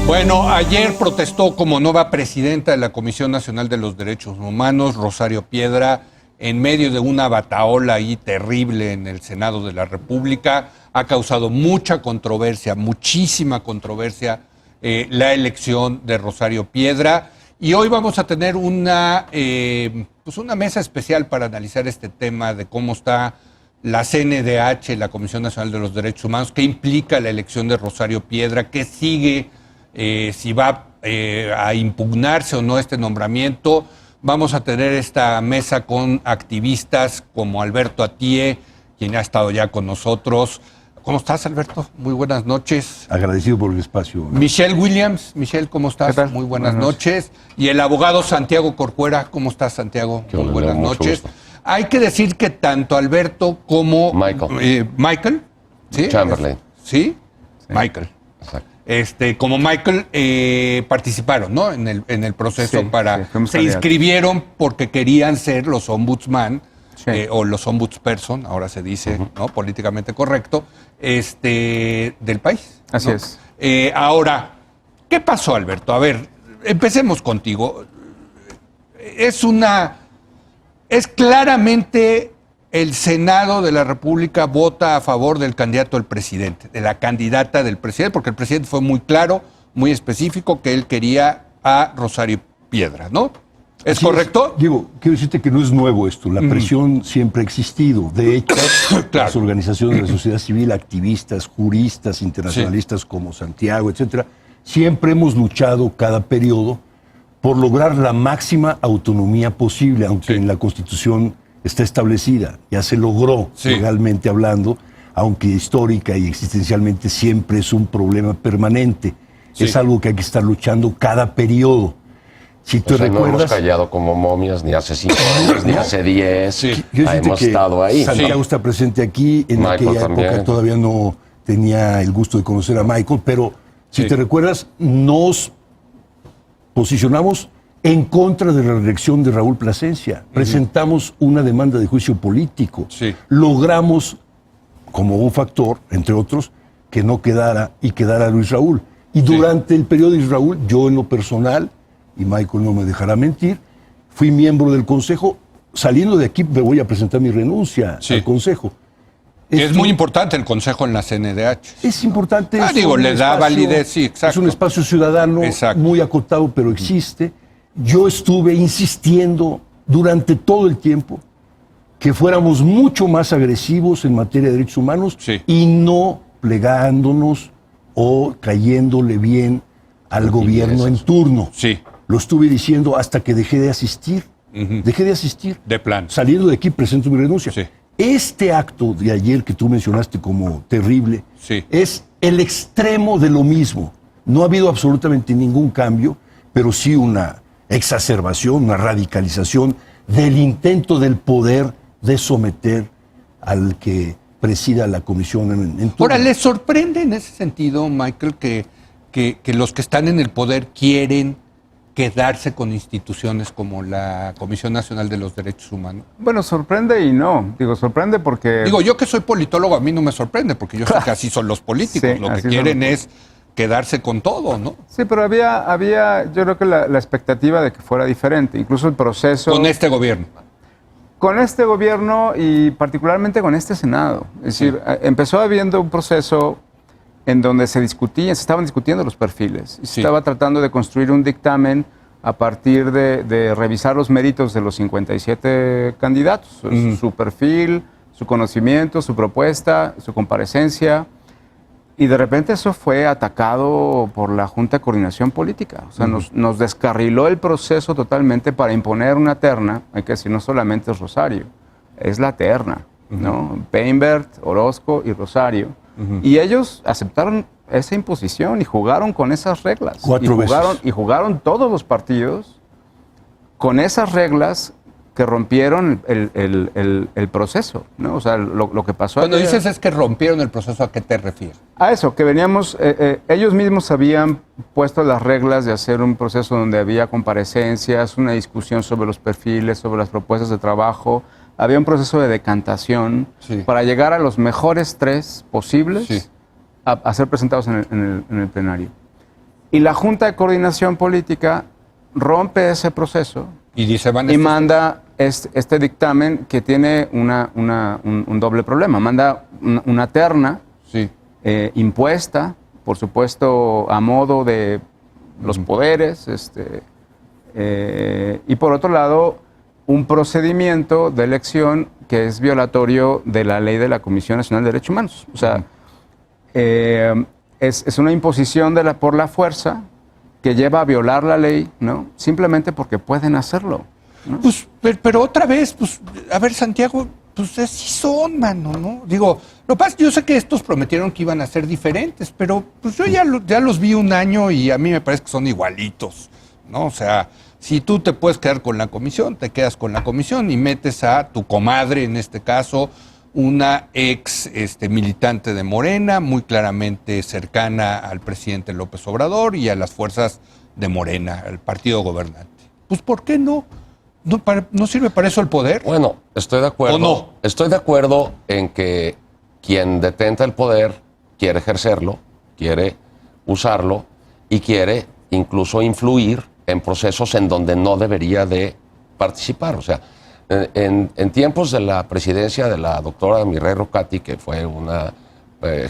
Bueno, ayer protestó como nueva presidenta de la Comisión Nacional de los Derechos Humanos, Rosario Piedra, en medio de una batahola ahí terrible en el Senado de la República. Ha causado mucha controversia, muchísima controversia, la elección de Rosario Piedra. Y hoy vamos a tener una mesa especial para analizar este tema de cómo está la CNDH, la Comisión Nacional de los Derechos Humanos, qué implica la elección de Rosario Piedra, qué sigue, si va a impugnarse o no este nombramiento. Vamos a tener esta mesa con activistas como Alberto Atié, quien ha estado ya con nosotros. ¿Cómo estás, Alberto? Muy buenas noches. Agradecido por el espacio. Michelle Williams. Michelle, ¿cómo estás? ¿Qué tal? Muy buenas noches. Y el abogado Santiago Corcuera. ¿Cómo estás, Santiago? Muy buenas noches. Hay que decir que tanto Alberto como Michael, ¿sí? Chamberlain. ¿Sí? Michael. Exacto. Como Michael participaron, ¿no? en el proceso se inscribieron porque querían ser los ombudsman, o los ombudsperson, ahora se dice, ¿no? Políticamente correcto, del país. Así ¿no? es. Ahora, ¿qué pasó, Alberto? A ver, empecemos contigo. Es claramente el Senado de la República vota a favor del candidato del presidente, de la candidata del presidente, porque el presidente fue muy claro, muy específico, que él quería a Rosario Piedra, ¿no? ¿Es correcto? Diego, quiero decirte que no es nuevo esto. La presión siempre ha existido. De hecho, claro, las organizaciones de la sociedad civil, activistas, juristas, internacionalistas como Santiago, etcétera, siempre hemos luchado cada periodo por lograr la máxima autonomía posible, aunque en la Constitución está establecida. Ya se logró, legalmente hablando, aunque histórica y existencialmente siempre es un problema permanente. Es algo que hay que estar luchando cada periodo. Si te recuerdas, no hemos callado como momias ni hace 5 años, ni hace 10. Hemos estado ahí. Santiago está presente aquí. En Michael aquella también. época todavía no tenía el gusto de conocer a Michael, pero si te recuerdas, nos posicionamos en contra de la reelección de Raúl Plasencia. Presentamos una demanda de juicio político. Logramos, como un factor, entre otros, que no quedara y quedara Luis Raúl. Y durante el periodo de Luis Raúl, yo en lo personal, y Michael no me dejará mentir, fui miembro del Consejo. Saliendo de aquí me voy a presentar mi renuncia al Consejo. Es muy importante el Consejo en la CNDH. Es importante. Le da validez, sí, exacto. Es un espacio ciudadano muy acotado, pero existe. Yo estuve insistiendo durante todo el tiempo que fuéramos mucho más agresivos en materia de derechos humanos y no plegándonos o cayéndole bien al gobierno en turno. Lo estuve diciendo hasta que dejé de asistir. Dejé de asistir. De plan. Saliendo de aquí presento mi renuncia. Este acto de ayer que tú mencionaste como terrible es el extremo de lo mismo. No ha habido absolutamente ningún cambio, pero sí una exacerbación, una radicalización del intento del poder de someter al que presida la comisión en turno. Ahora, ¿les sorprende en ese sentido, Michael, que los que están en el poder quieren quedarse con instituciones como la Comisión Nacional de los Derechos Humanos? Bueno, sorprende y no. Digo, sorprende porque... Digo, yo que soy politólogo, a mí no me sorprende, porque yo sé que así son los políticos. Lo que quieren es quedarse con todo, ¿no? Sí, pero había yo creo que la expectativa de que fuera diferente. Incluso el proceso... Con este gobierno. Con este gobierno y particularmente con este Senado. Es decir, empezó habiendo un proceso en donde se estaban discutiendo los perfiles. Y se estaba tratando de construir un dictamen a partir de revisar los méritos de los 57 candidatos. Su perfil, su conocimiento, su propuesta, su comparecencia. Y de repente eso fue atacado por la Junta de Coordinación Política. O sea, nos descarriló el proceso totalmente para imponer una terna. Hay que decir, no solamente es Rosario, es la terna, ¿no? Peinbert, Orozco y Rosario. Y ellos aceptaron esa imposición y jugaron con esas reglas. Y jugaron todos los partidos con esas reglas que rompieron el proceso, ¿no? O sea, lo que pasó... Cuando dices es que rompieron el proceso, ¿a qué te refieres? A eso, que veníamos... ellos mismos habían puesto las reglas de hacer un proceso donde había comparecencias, una discusión sobre los perfiles, sobre las propuestas de trabajo. Había un proceso de decantación para llegar a los mejores 3 posibles a ser presentados en el plenario. Y la Junta de Coordinación Política rompe ese proceso Y dice, y manda este dictamen que tiene un doble problema. Manda una terna Sí. impuesta, por supuesto, a modo de los poderes, y por otro lado, un procedimiento de elección que es violatorio de la ley de la Comisión Nacional de Derechos Humanos. O sea, es una imposición por la fuerza que lleva a violar la ley, ¿no? Simplemente porque pueden hacerlo, ¿no? Pues, pero otra vez, pues, a ver, Santiago, pues así son, mano, ¿no? Digo, lo que pasa es que yo sé que estos prometieron que iban a ser diferentes, pero pues yo ya los vi un año y a mí me parece que son igualitos, ¿no? O sea, si tú te puedes quedar con la comisión, te quedas con la comisión y metes a tu comadre, en este caso, una ex militante de Morena, muy claramente cercana al presidente López Obrador y a las fuerzas de Morena, al partido gobernante. Pues, ¿por qué no? ¿No sirve para eso el poder? Bueno, estoy de acuerdo. ¿O no? Estoy de acuerdo en que quien detenta el poder quiere ejercerlo, quiere usarlo y quiere incluso influir en procesos en donde no debería de participar. O sea, en tiempos de la presidencia de la doctora Mireya Rocati, que fue una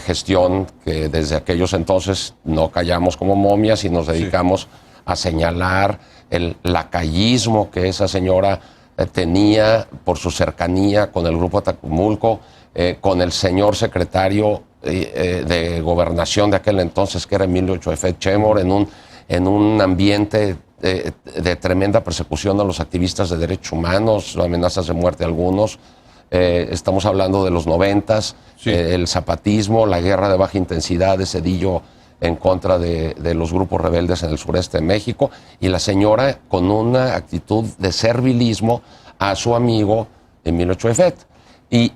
gestión que desde aquellos entonces no callamos como momias y nos dedicamos a señalar el lacayismo que esa señora tenía por su cercanía con el Grupo Atacumulco, con el señor secretario de Gobernación de aquel entonces, que era Emilio Choefet Chemor, en un ambiente de tremenda persecución a los activistas de derechos humanos, amenazas de muerte a algunos. Estamos hablando de los 90s, el zapatismo, la guerra de baja intensidad de Zedillo en contra de los grupos rebeldes en el sureste de México, y la señora con una actitud de servilismo a su amigo Emilio Choefet. Y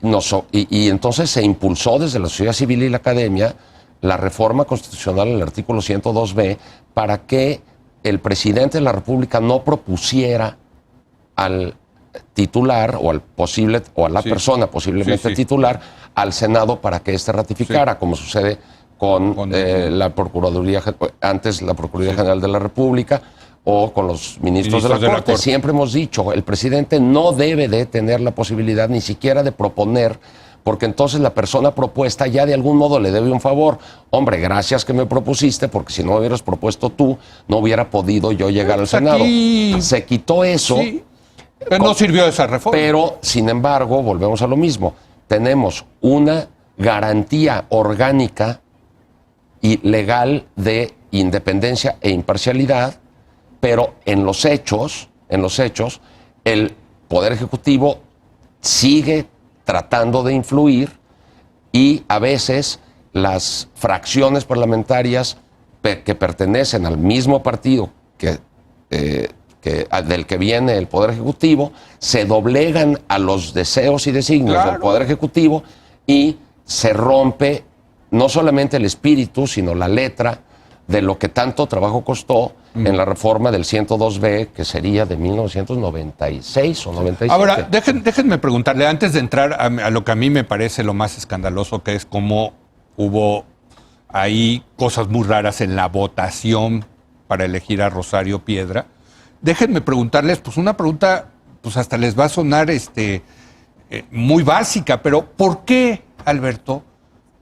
entonces se impulsó desde la sociedad civil y la academia la reforma constitucional del artículo 102B para que el presidente de la República no propusiera al titular o al posible o a la persona posiblemente titular al Senado para que éste ratificara, como sucede con la Procuraduría, antes la Procuraduría General de la República, o con los ministros de la Corte. Siempre hemos dicho, el presidente no debe de tener la posibilidad ni siquiera de proponer, porque entonces la persona propuesta ya de algún modo le debe un favor. Hombre, gracias que me propusiste, porque si no me hubieras propuesto tú, no hubiera podido yo llegar al Senado. Se quitó eso. Sí, pero no sirvió esa reforma. Pero, sin embargo, volvemos a lo mismo. Tenemos una garantía orgánica y legal de independencia e imparcialidad, pero en los hechos, el Poder Ejecutivo sigue tratando de influir y a veces las fracciones parlamentarias que pertenecen al mismo partido del que viene el Poder Ejecutivo se doblegan a los deseos y designios del Poder Ejecutivo y se rompe no solamente el espíritu, sino la letra de lo que tanto trabajo costó en la reforma del 102B, que sería de 1996 o 97. Ahora, déjenme preguntarle, antes de entrar a lo que a mí me parece lo más escandaloso, que es cómo hubo ahí cosas muy raras en la votación para elegir a Rosario Piedra, déjenme preguntarles, pues una pregunta, pues hasta les va a sonar muy básica, pero ¿por qué, Alberto,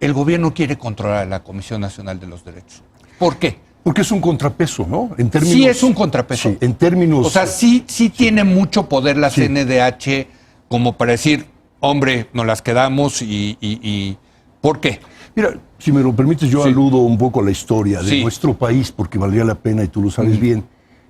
el gobierno quiere controlar a la Comisión Nacional de los Derechos? ¿Por qué? Porque es un contrapeso, ¿no? En términos, sí es un contrapeso. Sí, en términos... O sea, sí tiene mucho poder la CNDH como para decir, hombre, nos las quedamos y ¿por qué? Mira, si me lo permites, yo aludo un poco a la historia de nuestro país, porque valdría la pena, y tú lo sabes bien,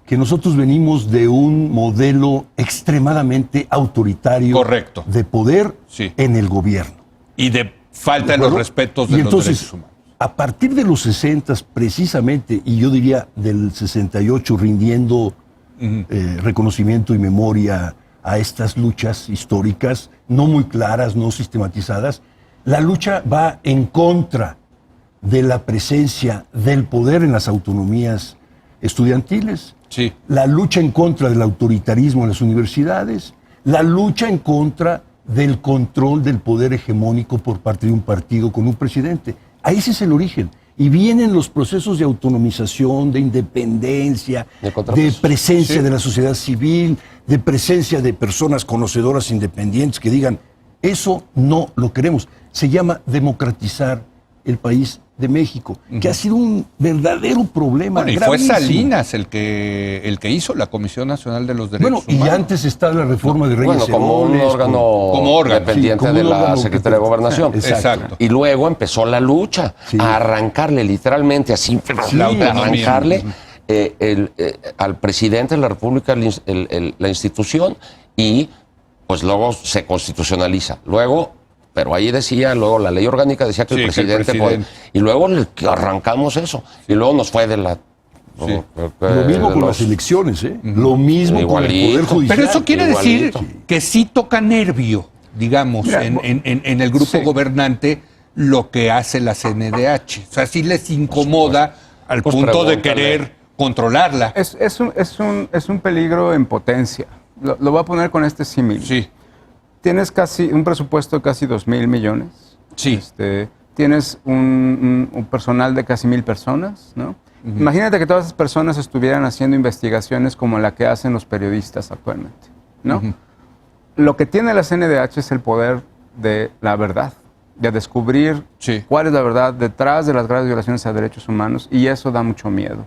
que nosotros venimos de un modelo extremadamente autoritario de poder en el gobierno. Y de falta de los respetos de los derechos humanos. A partir de los 60, precisamente, y yo diría del 68, rindiendo reconocimiento y memoria a estas luchas históricas, no muy claras, no sistematizadas, la lucha va en contra de la presencia del poder en las autonomías estudiantiles, la lucha en contra del autoritarismo en las universidades, la lucha en contra del control del poder hegemónico por parte de un partido con un presidente. Ahí ese es el origen. Y vienen los procesos de autonomización, de independencia, de presencia de la sociedad civil, de presencia de personas conocedoras independientes que digan, eso no lo queremos. Se llama democratizar el país de México, que ha sido un verdadero problema. Bueno, y gravísimo. fue Salinas el que hizo la Comisión Nacional de los Derechos Humanos. Y antes está la reforma de Reyes como un Heroles, órgano dependiente como de un la órgano Secretaría de Gobernación. Exacto. Y luego empezó la lucha a arrancarle literalmente así, arrancarle al presidente de la República la institución, y pues luego se constitucionaliza. Luego, pero ahí decía, luego la ley orgánica decía que el presidente puede, y luego arrancamos eso, y luego nos fue de la... Lo mismo con las elecciones, ¿eh? Lo mismo con el Poder Judicial. Pero eso quiere decir que sí toca nervio, digamos, en el grupo gobernante lo que hace la CNDH. O sea, sí les incomoda al punto de querer controlarla. Es un peligro en potencia. Lo voy a poner con este símil. Sí. Tienes casi un presupuesto de casi 2,000 millones. Sí. Tienes un personal de casi 1,000 personas, ¿no? Imagínate que todas esas personas estuvieran haciendo investigaciones como la que hacen los periodistas actualmente, ¿no? Lo que tiene la CNDH es el poder de la verdad, de descubrir cuál es la verdad detrás de las graves violaciones a derechos humanos, y eso da mucho miedo.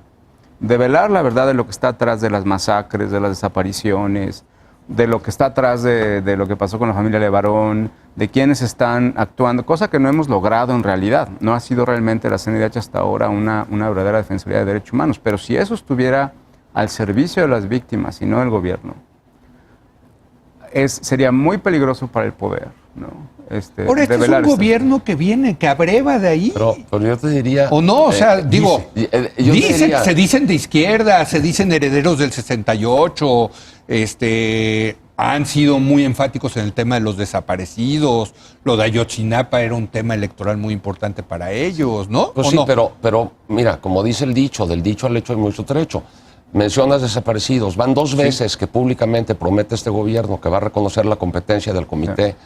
Develar la verdad de lo que está atrás de las masacres, de las desapariciones, de lo que está atrás de lo que pasó con la familia Levarón, de quienes están actuando, cosa que no hemos logrado en realidad. No ha sido realmente la CNDH hasta ahora una verdadera defensoría de derechos humanos, pero si eso estuviera al servicio de las víctimas y no del gobierno, sería muy peligroso para el poder, ¿no? Ahora, este es un gobierno que viene, que abreva de ahí. Pero yo te diría... O no, o sea, digo, diría, se dicen de izquierda, se dicen herederos del 68, han sido muy enfáticos en el tema de los desaparecidos, lo de Ayotzinapa era un tema electoral muy importante para ellos, ¿no? Pues sí, no? pero mira, como dice el dicho, del dicho al hecho hay mucho trecho. Mencionas desaparecidos, van 2 veces que públicamente promete este gobierno que va a reconocer la competencia del Comité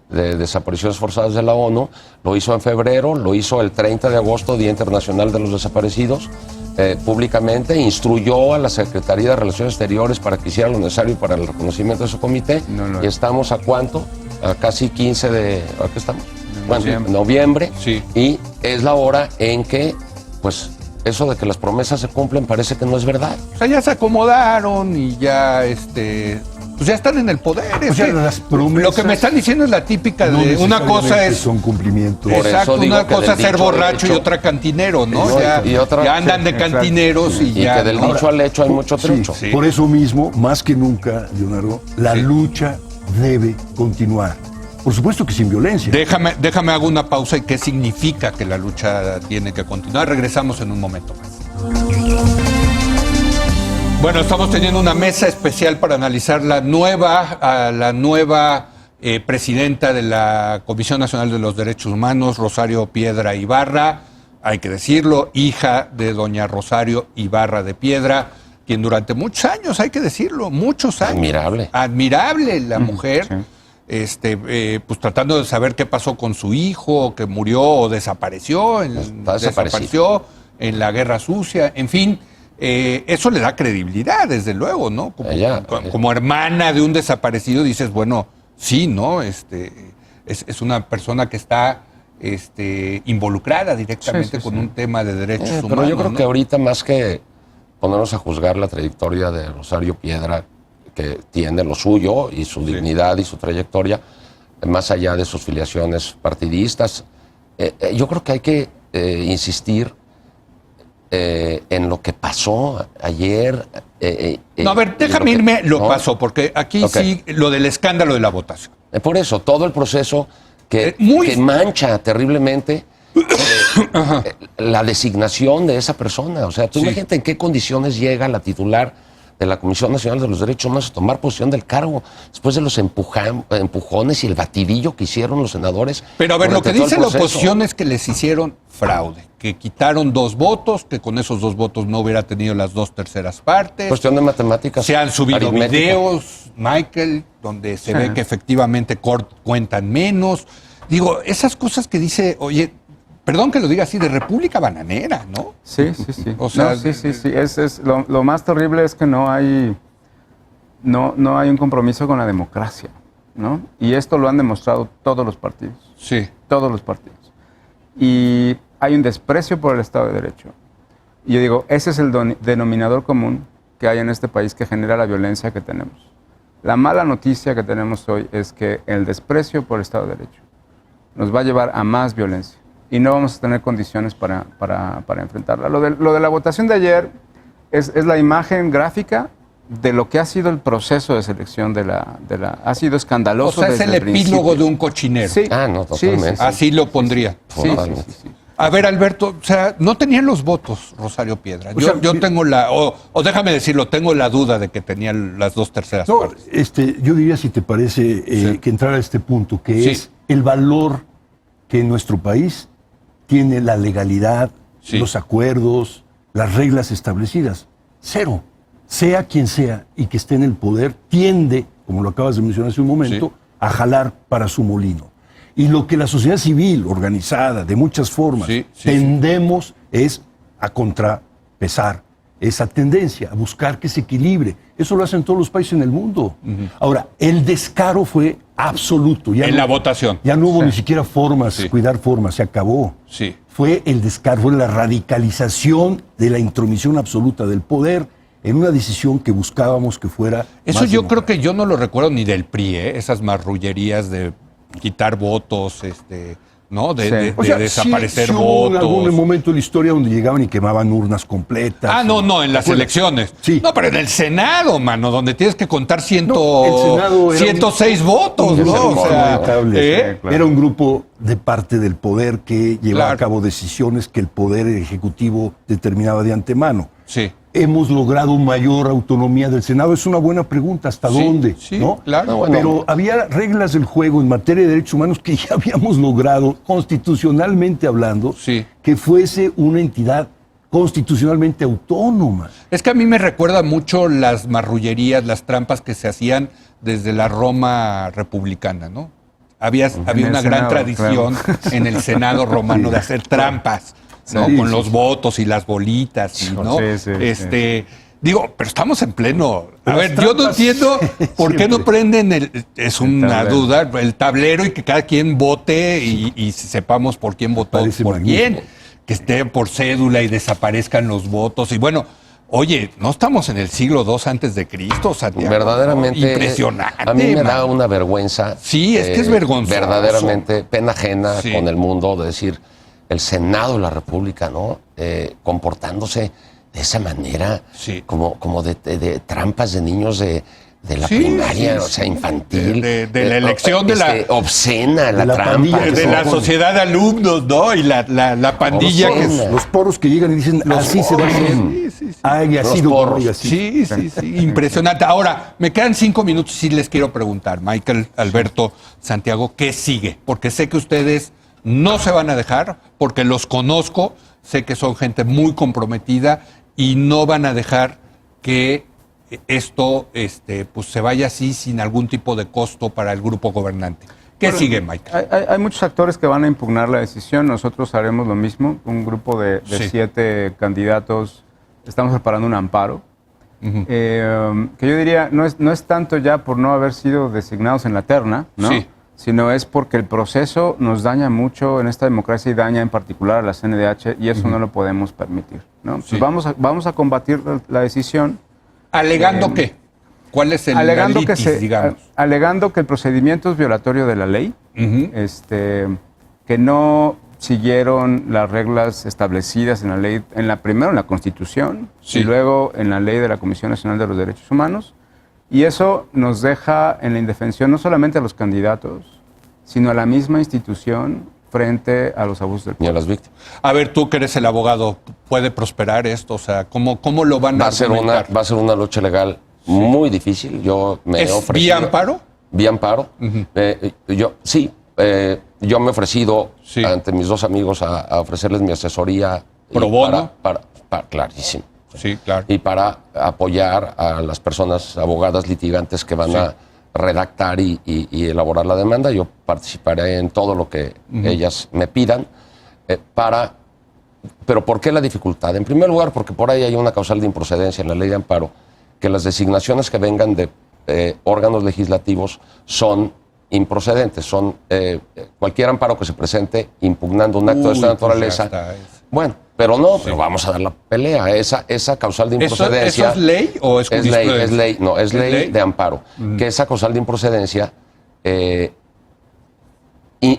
de Desapariciones Forzadas de la ONU. Lo hizo en febrero, lo hizo el 30 de agosto, Día Internacional de los Desaparecidos, públicamente, instruyó a la Secretaría de Relaciones Exteriores para que hiciera lo necesario para el reconocimiento de su comité, y estamos a cuánto, a casi 15 de... ¿A qué estamos? Noviembre, y es la hora en que, pues, eso de que las promesas se cumplen parece que no es verdad. O sea, ya se acomodaron y ya, pues ya están en el poder. O sea, las promesas, lo que me están diciendo es la típica de una cosa es... son cumplimientos. Exacto, una cosa es ser borracho y otra cantinero, ¿no? Ya andan de cantineros y ya... Y que del dicho al hecho hay mucho trecho. Sí. Por eso mismo, más que nunca, Leonardo, la lucha debe continuar. Por supuesto que sin violencia. Déjame hago una pausa. ¿Y qué significa que la lucha tiene que continuar? Regresamos en un momento más. Bueno, estamos teniendo una mesa especial para analizar la nueva presidenta de la Comisión Nacional de los Derechos Humanos, Rosario Piedra Ibarra. Hay que decirlo, hija de doña Rosario Ibarra de Piedra, quien durante muchos años, hay que decirlo, muchos años. Admirable la mujer. Pues tratando de saber qué pasó con su hijo, que murió o desapareció en la Guerra Sucia, en fin, eso le da credibilidad, desde luego, ¿no? Como hermana de un desaparecido dices, bueno, sí, ¿no? Es una persona que está involucrada directamente con un tema de derechos humanos. Pero yo creo que ahorita, más que ponernos a juzgar la trayectoria de Rosario Piedra, que tiene lo suyo y su dignidad y su trayectoria, más allá de sus filiaciones partidistas, yo creo que hay que insistir en lo que pasó ayer. No, a ver, déjame irme lo pasó, porque aquí sí, lo del escándalo de la votación. Por eso, todo el proceso que mancha terriblemente la designación de esa persona. O sea, tú imagínate en qué condiciones llega la titular de la Comisión Nacional de los Derechos Humanos a tomar posición del cargo después de los empujones y el batidillo que hicieron los senadores. Pero a ver, lo que dice la oposición es que les hicieron fraude, que quitaron 2 votos, que con esos 2 votos no hubiera tenido las 2/3 partes. Cuestión de matemáticas. Se han subido videos, Michael, donde se ve que efectivamente cuentan menos. Digo, esas cosas que dice, oye, perdón que lo diga así, de república bananera, ¿no? Sí. O sea, No, sí. Lo más terrible es que no hay un compromiso con la democracia, ¿no? Y esto lo han demostrado todos los partidos. Sí. Todos los partidos. Y hay un desprecio por el Estado de Derecho. Y yo digo, ese es el denominador común que hay en este país que genera la violencia que tenemos. La mala noticia que tenemos hoy es que el desprecio por el Estado de Derecho nos va a llevar a más violencia y no vamos a tener condiciones para enfrentarla. Lo de la votación de ayer es la imagen gráfica de lo que ha sido el proceso de selección ha sido escandaloso. O sea, es desde el epílogo principio. de un cochinero. Sí. No, totalmente. Así lo pondría. Sí. A ver, Alberto, o sea, no tenían los votos Rosario Piedra. Yo tengo o déjame decirlo, tengo la duda de que tenían las 2/3 No, partes. yo diría, si te parece, que entrar a este punto, que Sí. es el valor que en nuestro país tiene la legalidad, Sí. los acuerdos, las reglas establecidas. Cero. Sea quien sea y que esté en el poder, tiende, como lo acabas de mencionar hace un momento, Sí. a jalar para su molino. Y lo que la sociedad civil, organizada de muchas formas, Sí. tendemos es a contrapesar esa tendencia, a buscar que se equilibre. Eso lo hacen todos los países en el mundo. Ahora, el descaro fue absoluto. En la votación. Ya no hubo ni siquiera formas, Sí. cuidar formas, se acabó. Sí. Fue el descaro, fue la radicalización de la intromisión absoluta del poder en una decisión que buscábamos que fuera Eso más yo creo que democrática. yo no lo recuerdo ni del PRI, esas marrullerías de quitar votos, ¿no? De O sea, desaparecer sí hubo en algún votos. momento de la historia donde llegaban y quemaban urnas completas. No, en las ¿Te acuerdas? elecciones. Sí. No, pero en el Senado, mano, donde tienes que contar No, el Senado era 106 votos, un ¿no? grupo O sea, lamentable. Sí, claro. Era un grupo de parte del poder que llevaba Claro. a cabo decisiones que el poder ejecutivo determinaba de antemano. Sí. ¿Hemos logrado mayor autonomía del Senado? Es una buena pregunta. ¿Hasta Sí, dónde? sí, ¿no? claro. No, bueno. Pero había reglas del juego en materia de derechos humanos que ya habíamos logrado, constitucionalmente hablando, Sí. que fuese una entidad constitucionalmente autónoma. Es que a mí me recuerda mucho las marrullerías, las trampas que se hacían desde la Roma republicana, ¿no? Había el una gran Senado, tradición claro. en el Senado romano de hacer trampas, ¿no? Sí, Con sí, los sí. votos y las bolitas, y, ¿no? Sí. Digo, pero estamos en pleno. A Las ver, yo no trampas, entiendo por qué no siempre. prenden es una tablero. duda, el tablero y que cada quien vote y sepamos por quién votó, Parece por magnífico. quién, que esté por cédula y desaparezcan los votos. Y bueno, oye, no estamos en el siglo II antes de Cristo, Santiago. Verdaderamente. ¿No? Impresionante. A mí me da mano. una vergüenza. Sí, es que es vergonzoso. Verdaderamente pena ajena Sí. con el mundo de decir el Senado de la República, ¿no? Comportándose de esa manera, Sí. como de trampas de niños de la Sí, primaria, sí, o sea, sí. infantil. De la elección de la- obscena, la de la trampa. pandilla que De se la opone. sociedad de alumnos, ¿no? Y la pandilla que Obscena. Los poros que llegan y dicen, así se va a hacer. Haya Los sido como porros. haya sido. Sí, impresionante. Ahora, me quedan 5 minutos y sí les quiero preguntar, Michael, Alberto, Santiago, ¿qué sigue? Porque sé que ustedes no se van a dejar, porque los conozco, sé que son gente muy comprometida y no van a dejar que esto pues se vaya así sin algún tipo de costo para el grupo gobernante. ¿Qué sigue, Michael? Hay muchos actores que van a impugnar la decisión. Nosotros haremos lo mismo. Un grupo de Sí. 7 candidatos. Estamos preparando un amparo. Ujú. Que yo diría, no es tanto ya por no haber sido designados en la terna, ¿no? Sí. Sino es porque el proceso nos daña mucho en esta democracia y daña en particular a la CNDH y eso no lo podemos permitir, ¿no? Sí. Pues vamos a combatir la decisión. ¿Alegando qué? ¿Cuál es el Alegando que, litis, digamos? alegando que el procedimiento es violatorio de la ley, Ujú. que no siguieron las reglas establecidas en la ley, primero en la Constitución Sí. y luego en la ley de la Comisión Nacional de los Derechos Humanos. Y eso nos deja en la indefensión no solamente a los candidatos, sino a la misma institución frente a los abusos del Ni a poder. las víctimas. A ver, tú que eres el abogado, ¿puede prosperar esto? O sea, ¿cómo lo van a Va a ser una lucha legal muy difícil. Yo me he ¿Es ofrecido. vía amparo? Vía amparo. Yo me he ofrecido Sí. ante mis dos amigos a ofrecerles mi asesoría. ¿Pro y bono? Clarísimo. Sí, claro. Y para apoyar a las personas abogadas litigantes que van Sí. a redactar y elaborar la demanda. Yo participaré en todo lo que ellas me pidan. Pero ¿por qué la dificultad? En primer lugar, porque por ahí hay una causal de improcedencia en la ley de amparo, que las designaciones que vengan de órganos legislativos son improcedentes, son cualquier amparo que se presente impugnando un acto de esta naturaleza. Bueno, pero no, pero vamos a dar la pelea. Esa causal de improcedencia... ¿Eso es ley o es jurisprudencia? Es ley de amparo. Que esa causal de improcedencia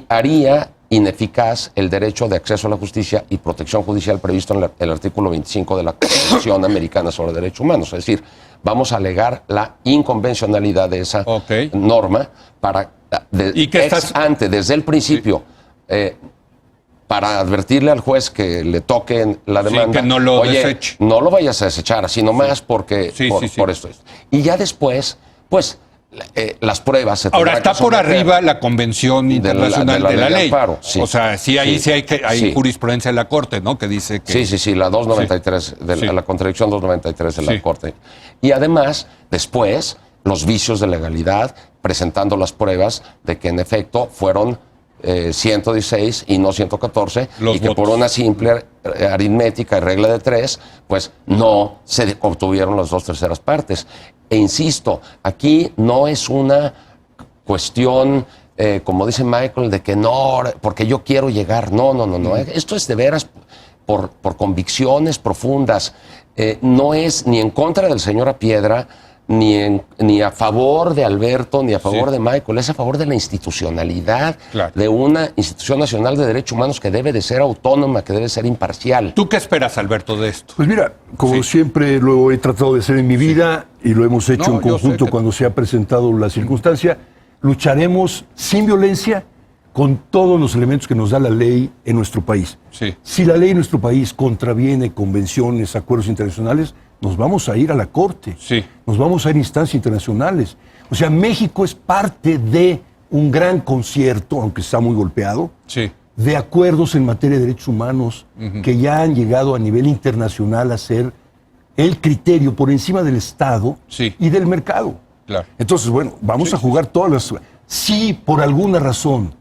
haría ineficaz el derecho de acceso a la justicia y protección judicial previsto en el artículo 25 de la Convención Americana sobre Derechos Humanos. Es decir, vamos a alegar la inconvencionalidad de esa norma para, desde el principio, para advertirle al juez que le toque la demanda, que no lo deseche. No lo vayas a desechar así nomás porque por esto. Y ya después, pues, las pruebas se ahora está por arriba la Convención Internacional de la Ley. Amparo, o sea, sí hay jurisprudencia en la Corte, ¿no? Que dice que... Sí, la 293, la contradicción 293 de la Corte. Y además, después, los vicios de legalidad, presentando las pruebas de que en efecto fueron 116 y no 114, y que por una simple aritmética y regla de 3, pues no se obtuvieron las 2/3 partes. E insisto, aquí no es una cuestión, como dice Michael, de que no, porque yo quiero llegar. No. Esto es de veras por convicciones profundas. No es ni en contra del señor Apiedra, ni a favor de Alberto, ni a favor de Michael. Es a favor de la institucionalidad de una institución nacional de derechos humanos que debe de ser autónoma, que debe ser imparcial. ¿Tú qué esperas, Alberto, de esto? Pues mira, como siempre lo he tratado de hacer en mi vida y lo hemos hecho en conjunto cuando se ha presentado la circunstancia, lucharemos sin violencia con todos los elementos que nos da la ley en nuestro país. Si la ley en nuestro país contraviene convenciones, acuerdos internacionales, nos vamos a ir a la Corte, nos vamos a ir a instancias internacionales. O sea, México es parte de un gran concierto, aunque está muy golpeado, de acuerdos en materia de derechos humanos que ya han llegado a nivel internacional a ser el criterio por encima del Estado y del mercado. Entonces, bueno, vamos a jugar todas las... Si por alguna razón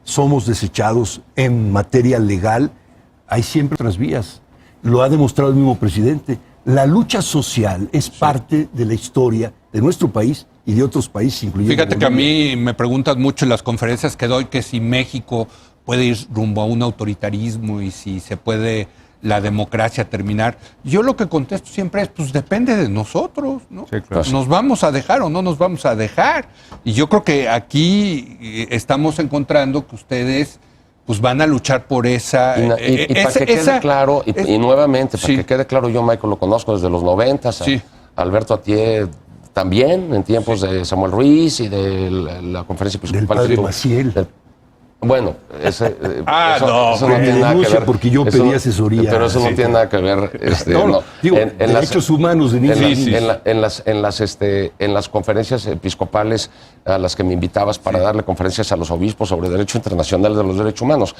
somos desechados en materia legal, hay siempre otras vías. Lo ha demostrado el mismo presidente. La lucha social es parte de la historia de nuestro país y de otros países, incluyendo Fíjate que a mí me preguntan mucho en las conferencias que doy que si México puede ir rumbo a un autoritarismo y si se puede la democracia terminar. Yo lo que contesto siempre es, pues depende de nosotros, ¿no? ¿Nos vamos a dejar o no nos vamos a dejar? Y yo creo que aquí estamos encontrando que ustedes pues van a luchar por esa... Y para que quede claro, y nuevamente, para que quede claro, yo Michael lo conozco desde los 90s, Alberto Atié también, en tiempos de Samuel Ruiz y de la conferencia episcopal. Del padre Maciel. Bueno, eso no tiene nada que ver. Porque yo pedí asesoría. Pero eso no tiene nada que ver. Digo, derechos humanos de niños. En las conferencias episcopales a las que me invitabas para darle conferencias a los obispos sobre derecho internacional de los derechos humanos.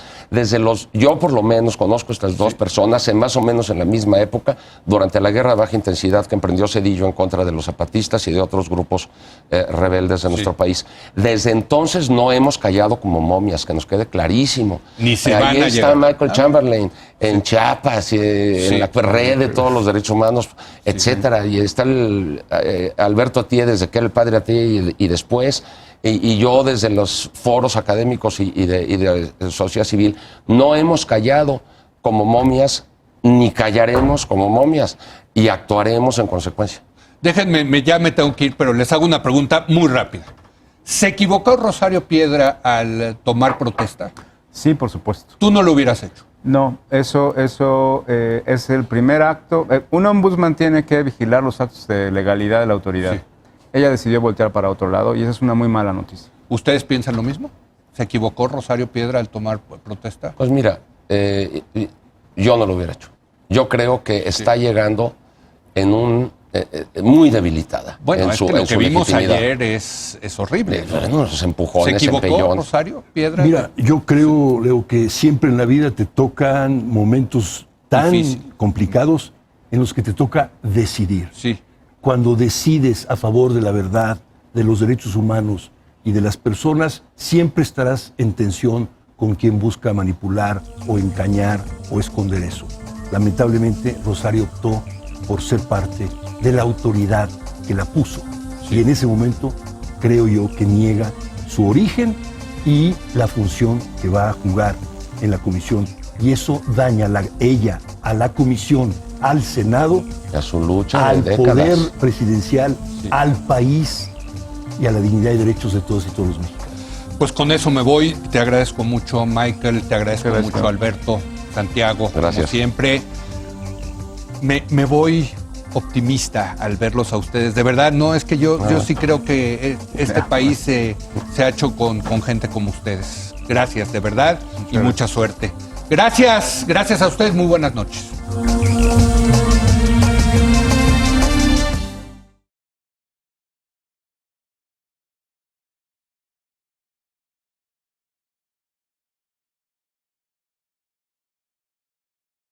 Yo por lo menos conozco estas dos personas más o menos en la misma época, durante la guerra de baja intensidad que emprendió Zedillo en contra de los zapatistas y de otros grupos rebeldes de nuestro país. Desde entonces no hemos callado como momias, que nos quede clarísimo. Ni se van a llegar. Está Michael Chamberlain en Chiapas, en la red de todos los derechos humanos, etcétera. Y está Alberto Atié desde que era el padre Atié y después. Y yo desde los foros académicos y de sociedad civil. No hemos callado como momias, ni callaremos como momias. Y actuaremos en consecuencia. Déjenme, ya me tengo que ir, pero les hago una pregunta muy rápida. ¿Se equivocó Rosario Piedra al tomar protesta? Sí, por supuesto. ¿Tú no lo hubieras hecho? No, eso es el primer acto. Un ombudsman tiene que vigilar los actos de legalidad de la autoridad. Ella decidió voltear para otro lado y esa es una muy mala noticia. ¿Ustedes piensan lo mismo? ¿Se equivocó Rosario Piedra al tomar protesta? Pues mira, yo no lo hubiera hecho. Yo creo que está llegando en un... muy debilitada. Bueno, es que lo que vimos ayer es horrible. Los empujones, ¿Se equivocó Rosario Piedra? Mira, yo creo, Leo, que siempre en la vida te tocan momentos tan complicados en los que te toca decidir. Cuando decides a favor de la verdad, de los derechos humanos y de las personas, siempre estarás en tensión con quien busca manipular o engañar o esconder eso. Lamentablemente, Rosario optó por ser parte de la autoridad que la puso. Y en ese momento creo yo que niega su origen y la función que va a jugar en la comisión. Y eso daña ella, a la comisión, al Senado, a su lucha al de poder décadas. presidencial, al país y a la dignidad y derechos de todos y todos los mexicanos. Pues con eso me voy. Te agradezco mucho, Michael. Te agradezco Gracias. mucho, Alberto, Santiago, Gracias. como siempre. Me voy optimista al verlos a ustedes. De verdad, no, es que yo sí creo que este país se ha hecho con gente como ustedes. Gracias, de verdad, y mucha suerte. Gracias a ustedes. Muy buenas noches.